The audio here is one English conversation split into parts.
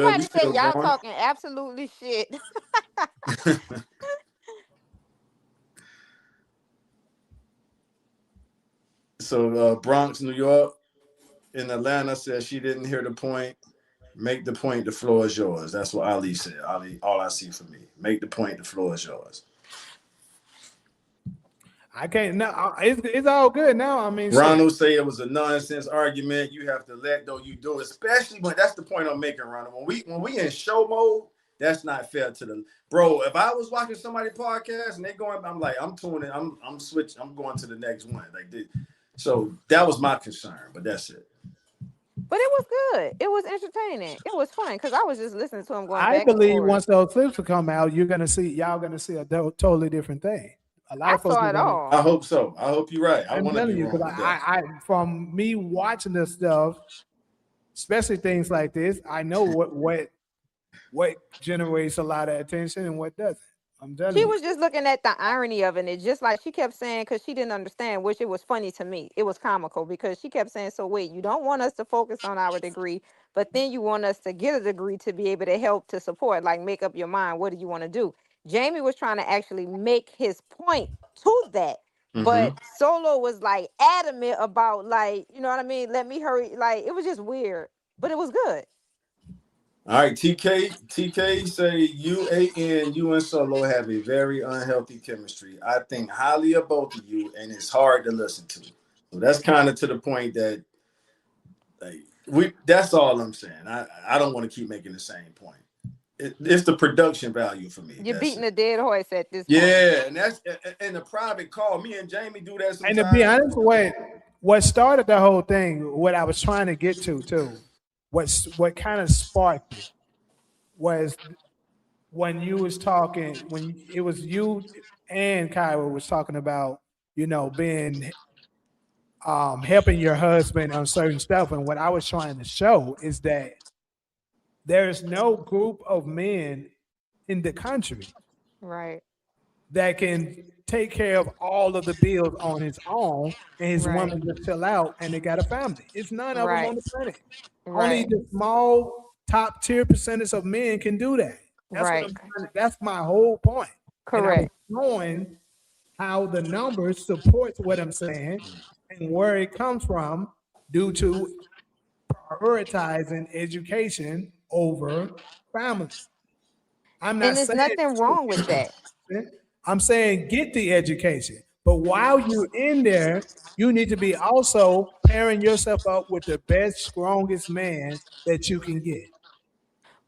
good. We Somebody said still y'all going. talking absolutely shit. So Bronx, New York, in Atlanta said she didn't hear the point. Make the point. The floor is yours. That's what Ali said. Ali, all I see for me. Make the point. The floor is yours. I can't. No, it's all good now. I mean, shit. Ronald say it was a nonsense argument. You have to let though you do, especially when that's the point I'm making, Ronald. When we in show mode, that's not fair to the bro. If I was watching somebody podcast and they going, I'm like, I'm tuning, I'm switching, I'm going to the next one. So that was my concern, but that's it. But it was good. It was entertaining. It was fun because I was just listening to him going I back and believe forth. once those clips will come out, y'all gonna see a totally different thing. A lot I of folks saw are it gonna. all. I hope so. I hope you're right. I I'm want to be telling you, because wrong with that. from me watching this stuff, especially things like this, I know what generates a lot of attention and what doesn't. I'm telling She you. was just looking at the irony of it. And it just like she kept saying, because she didn't understand, which it was funny to me. It was comical because she kept saying, so wait, you don't want us to focus on our degree, but then you want us to get a degree to be able to help to support, like make up your mind. What do you want to do? Jamie was trying to actually make his point to that. Mm-hmm. But Solo was like adamant about like, you know what I mean? Let me hurry. Like it was just weird, but it was good. All right, TK say you and Solo have a very unhealthy chemistry. I think highly of both of you, and it's hard to listen to. So that's kind of to the point that like, we. That's all I'm saying. I don't want to keep making the same point. It's the production value for me. You're That's beating it. a dead horse at this point. Yeah, and that's in a private call. Me and Jamie do that And to be sometimes. honest, what started the whole thing, what I was trying to get to too, what kind of sparked it was when you was talking, when it was you and Kyra was talking about, being helping your husband on certain stuff. And what I was trying to show is that there's no group of men in the country Right. that can take care of all of the bills on his own and his Right. woman just chill out and they got a family. It's none of them on Right. the planet. Only Right. the small top tier percentage of men can do that. Right. That's my whole point. And I was Correct. showing how the numbers supports what I'm saying and where it comes from due to prioritizing education over family. I'm not And there's saying nothing wrong with that. I'm saying get the education. But while you're in there, you need to be also pairing yourself up with the best, strongest man that you can get.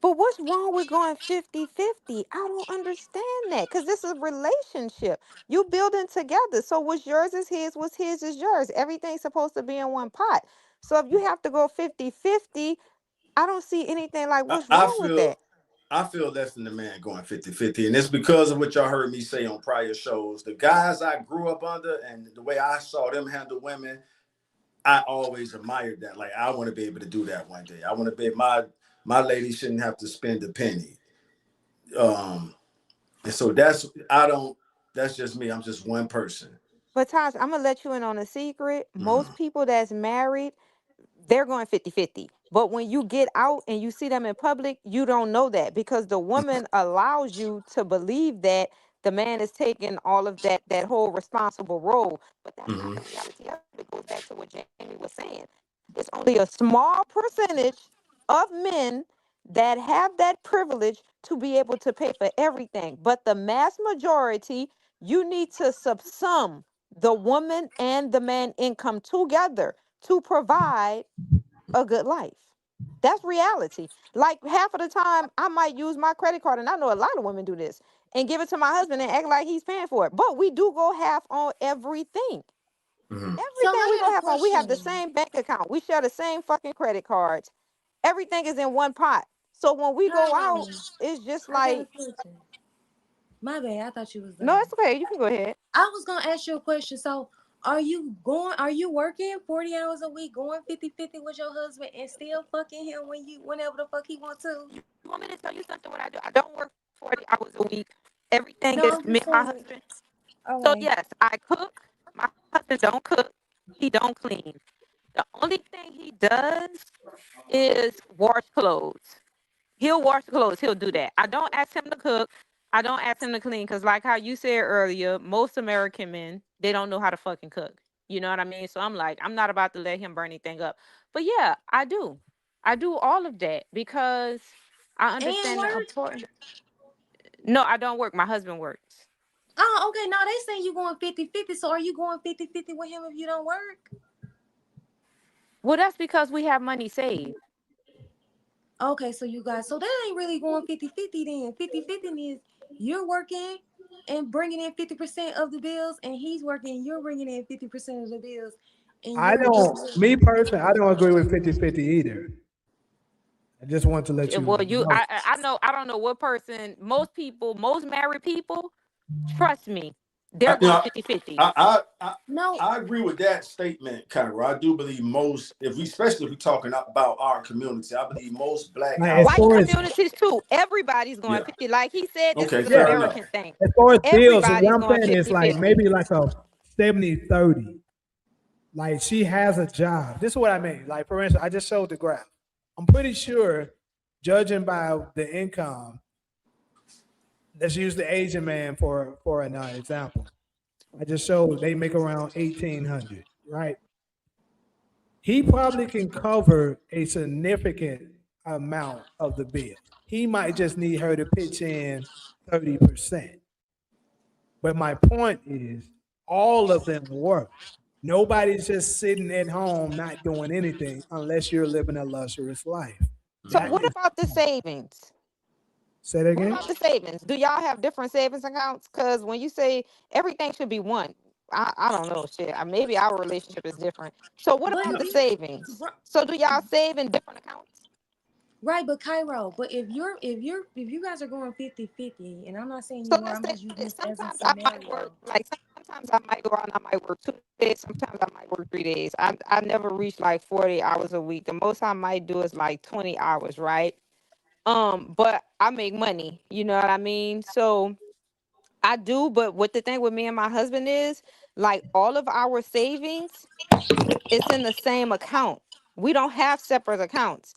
But what's wrong with going 50-50? I don't understand that because this is a relationship. You building together. So what's yours is his, what's his is yours. Everything's supposed to be in one pot. So if you have to go 50-50, I don't see anything like I, what's I wrong with feel that. I feel less than the man going 50-50. And it's because of what y'all heard me say on prior shows. The guys I grew up under and the way I saw them handle women, I always admired that. Like I want to be able to do that one day. I want to be my lady shouldn't have to spend a penny. And so that's just me. I'm just one person. But Tosh, I'm gonna let you in on a secret. Most people that's married, they're going 50-50. But when you get out and you see them in public, you don't know that because the woman allows you to believe that the man is taking all of that whole responsible role. But that's not Mm-hmm. the reality of it. It goes back to what Jamie was saying. It's only a small percentage of men that have that privilege to be able to pay for everything. But the mass majority, you need to subsum the woman and the man income together to provide a good life. That's reality. Like half of the time, I might use my credit card, and I know a lot of women do this, and give it to my husband and act like he's paying for it. But we do go half on everything. Mm-hmm. So Everything we I go got a half on. We have the question. same bank account. We share the same fucking credit cards. Everything is in one pot. So when we go out, Kyra, it's just I got a like, question. My bad, I thought you was no, done. it's okay. You can go ahead. I was gonna ask you a question. So are you working 40 hours a week, going 50-50 with your husband and still fucking him whenever the fuck he wants to? You want me to tell you something? What I do? I don't work 40 hours a week. Everything No, is I'm me just and my saying. husband. So Okay. yes, I cook. My husband don't cook. He don't clean. The only thing he does is wash clothes. He'll wash the clothes. He'll do that. I don't ask him to cook. I don't ask him to clean because, like how you said earlier, most American men, they don't know how to fucking cook. You know what I mean? So I'm like, I'm not about to let him burn anything up. But yeah, I do. I do all of that because I And understand the work. importance. No, I don't work. My husband works. Oh, okay. Now they saying you going 50-50. So are you going 50-50 with him if you don't work? Well, that's because we have money saved. Okay, so you guys, so that ain't really going 50-50 then. 50-50 is you're working and bringing in 50% of the bills, and he's working, you're bringing in 50% of the bills, and I you're don't, giving him. me personally, I don't agree with 50-50 either. I just want to let you Well, you, know. I know, I don't know what person. Most people, most married people, trust me, they're I, you going know, 50-50. No, I agree with that statement, Kyra. I do believe most, if we, especially if we're talking about our community, I believe most black Like as White far households. as communities too. Everybody's going Yeah. 50. Like he said, this Okay. is an yeah, Fair enough. American thing. as far as bills, what Everybody's I'm going saying is like 50-50. maybe like a 70-30. Like she has a job. This is what I mean. Like for instance, I just showed the graph. I'm pretty sure, judging by the income, let's use the Asian man for an example. I just showed they make around 1,800, right? He probably can cover a significant amount of the bill. He might just need her to pitch in 30%. But my point is, all of them work. Nobody's just sitting at home not doing anything unless you're living a luxurious life. So That what is, about the savings? say that What again. about the savings? Do y'all have different savings accounts? Because when you say everything should be one, I don't know shit. Maybe our relationship is different. So what but about if the you, savings? ri- So do y'all save in different accounts? right, but Cairo, but if you guys are going 50-50, and I'm not saying So you are, let's I'm say just using this. this as a Sometimes I might work scenario. like sometimes I might go out and I might work 2 days. Sometimes I might work 3 days. I never reach like 40 hours a week. The most I might do is like 20 hours, right? But I make money. You know what I mean? So I do. But what the thing with me and my husband is, like all of our savings, it's in the same account. We don't have separate accounts.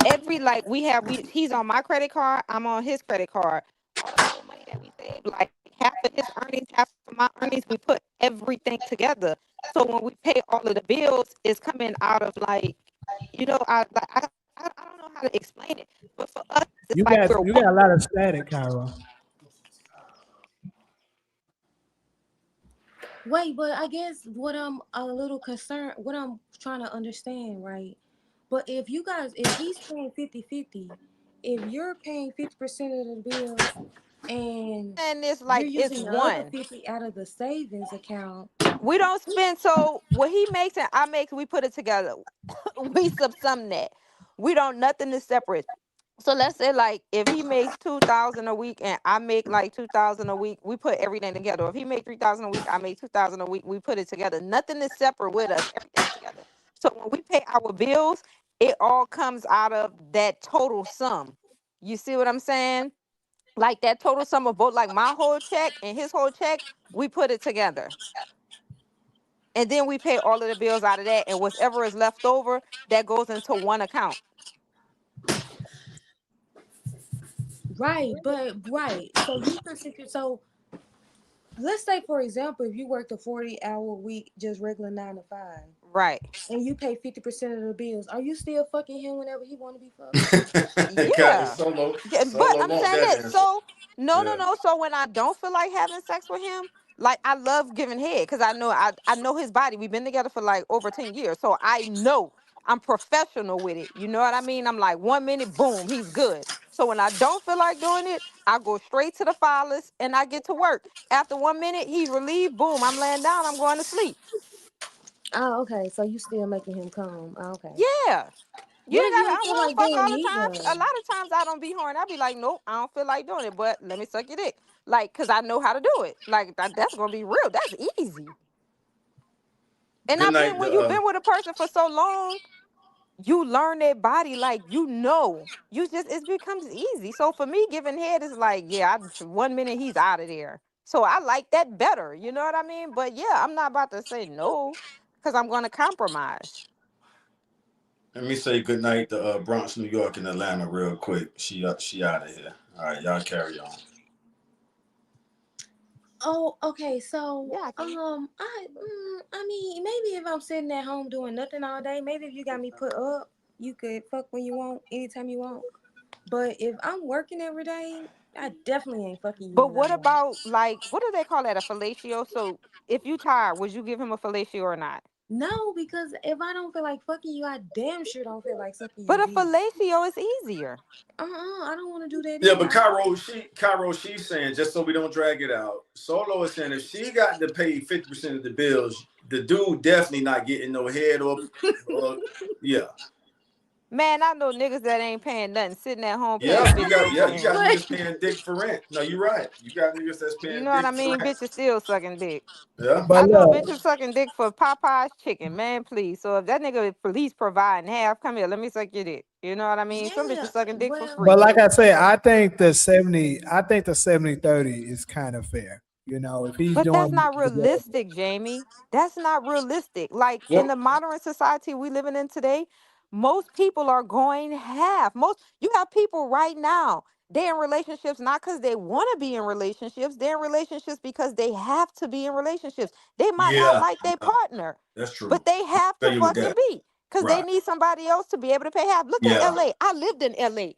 Every like we he's on my credit card, I'm on his credit card. All of our money that we save, like half of his earnings, half of my earnings, we put everything together. So when we pay all of the bills, it's coming out of like, I don't know how to explain it, but for us, it's You like got we're you one. got a lot of static, Kyra. Wait, but I guess what I'm a little concerned, what I'm trying to understand, right? But if you guys, if he's paying 50-50, if you're paying 50% of the bills and And it's you're like it's using the other one. 50 out of the savings account, We don't spend, so what he makes and I make, we put it together. We subsum that. We don't, nothing is separate. So let's say like if he makes 2,000 a week and I make like 2,000 a week, we put everything together. If he make 3,000 a week, I make 2,000 a week, we put it together. Nothing is separate with us. Everything's together. So when we pay our bills, it all comes out of that total sum. You see what I'm saying? Like that total sum of both, like my whole check and his whole check, we put it together. And then we pay all of the bills out of that, and whatever is left over, that goes into one account. right? But right, so you consider, so let's say for example, if you worked a 40-hour week, just regular 9 to 5, Right. and you pay 50% of the bills, are you still fucking him whenever he want to be fucked? Got Yeah. solo. Yeah, but Solo I'm want saying that this. answer. So no, no, Yeah. no. So when I don't feel like having sex with him, like I love giving head because I know his body. We've been together for like over 10 years. So I know I'm professional with it. You know what I mean? I'm like 1 minute, boom, he's good. So when I don't feel like doing it, I go straight to the filers and I get to work. After 1 minute, he relieved, boom, I'm laying down, I'm going to sleep. Oh, okay. So you still making him come. Oh, okay. Yeah. You What if ain't you gotta. don't I feel want like to fuck doing all the time. A neither? lot of times I don't be horny. I be like, nope, I don't feel like doing it. But let me suck your dick, like, cause I know how to do it. Like that's gonna be real. That's easy. And Good I've been night. when you've been with a person for so long, you learn their body. Like you just it becomes easy. So for me, giving head is like, yeah, 1 minute he's out of there. So I like that better. You know what I mean? But yeah, I'm not about to say no, cause I'm gonna compromise. Let me say good night to Bronx, New York, and Atlanta real quick. She out of here. All right, y'all carry on. Oh, okay. So, Yeah, I can. I mean, maybe if I'm sitting at home doing nothing all day, maybe if you got me put up, you could fuck when you want, anytime you want. But if I'm working every day, I definitely ain't fucking you But when what I'm done. about like what do they call that? A fellatio? So if you tired, would you give him a fellatio or not? No, because if I don't feel like fucking you, I damn sure don't feel like sucking But your a dick. fellatio is easier. I don't want to do that Yeah, either. but Cairo, she's saying just so we don't drag it out. Solo is saying if she got to pay 50% of the bills, the dude definitely not getting no head or yeah. Man, I know niggas that ain't paying nothing, sitting at home paying Yeah, you got 50%. niggas But paying dick for rent. No, you're right. You got niggas that's You paying know what dick I for mean? rent. Bitches still sucking dick. Yeah. But I know look, bitches sucking dick for Popeye's chicken, man, please. So if that nigga is police providing half, come here, let me suck your dick. You know what I mean? Some yeah, bitches sucking dick for well, but free. like I say, I think the 70-30 is kind of fair. If he's But that's doing not realistic, Jamie. That's not realistic. Like in Well, the modern society we living in today, most people are going half. Most you have people right now. They're in relationships not because they want to be in relationships. They're in relationships because they have to be in relationships. They might not yeah, like their yeah, partner, that's true. but they have Tell to you with fucking that. be because they Right. need somebody else to be able to pay half. Look at Yeah. LA. I lived in LA.